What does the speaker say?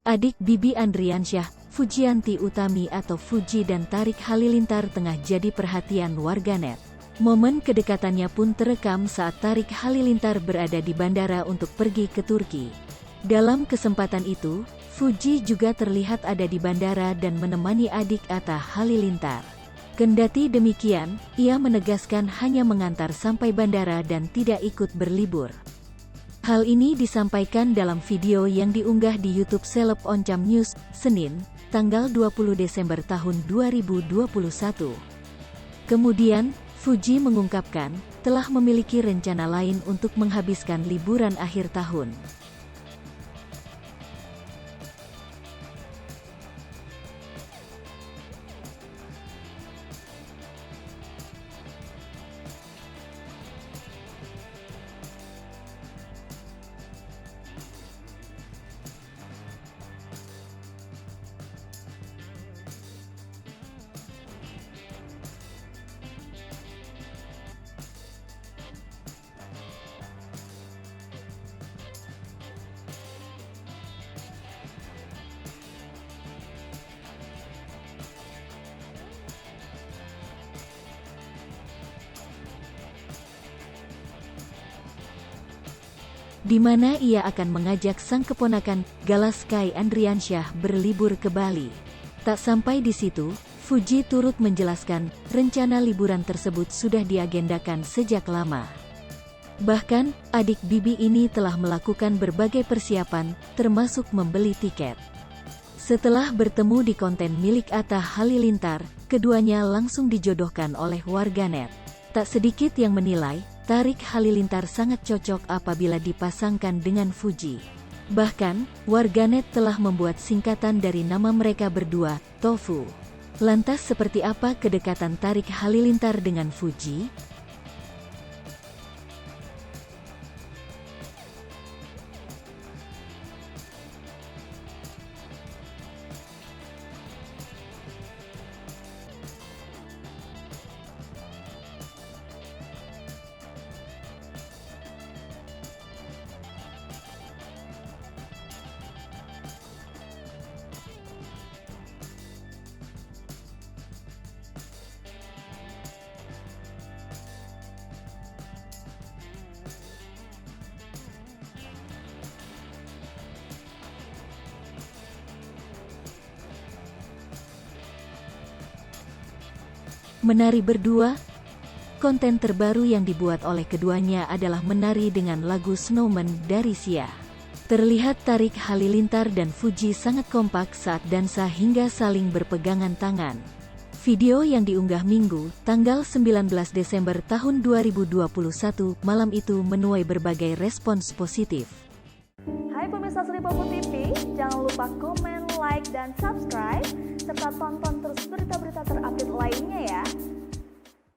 Adik Bibi Andriansyah, Fujianti Utami atau Fuji dan Tarik Halilintar tengah jadi perhatian warganet. Momen kedekatannya pun terekam saat Tarik Halilintar berada di bandara untuk pergi ke Turki. Dalam kesempatan itu, Fuji juga terlihat ada di bandara dan menemani adik Atta Halilintar. Kendati demikian, ia menegaskan hanya mengantar sampai bandara dan tidak ikut berlibur. Hal ini disampaikan dalam video yang diunggah di YouTube Seleb Oncom News, Senin, tanggal 20 Desember tahun 2021. Kemudian, Fuji mengungkapkan, telah memiliki rencana lain untuk menghabiskan liburan akhir tahun. Di mana ia akan mengajak sang keponakan, Galaskai Andriansyah berlibur ke Bali. Tak sampai di situ, Fuji turut menjelaskan, rencana liburan tersebut sudah diagendakan sejak lama. Bahkan, adik Bibi ini telah melakukan berbagai persiapan, termasuk membeli tiket. Setelah bertemu di konten milik Atta Halilintar, keduanya langsung dijodohkan oleh warganet. Tak sedikit yang menilai, Tarik Halilintar sangat cocok apabila dipasangkan dengan Fuji. Bahkan, warganet telah membuat singkatan dari nama mereka berdua, Tofu. Lantas seperti apa kedekatan Tarik Halilintar dengan Fuji? Menari berdua. Konten terbaru yang dibuat oleh keduanya adalah menari dengan lagu Snowman dari Sia. Terlihat Tarik Halilintar dan Fuji sangat kompak saat dansa hingga saling berpegangan tangan. Video yang diunggah Minggu, tanggal 19 Desember tahun 2021, malam itu menuai berbagai respons positif. Hai pemirsa Sri Popo TV, jangan lupa komen, like, dan subscribe, serta tonton terus berita-berita terupdate lainnya ya.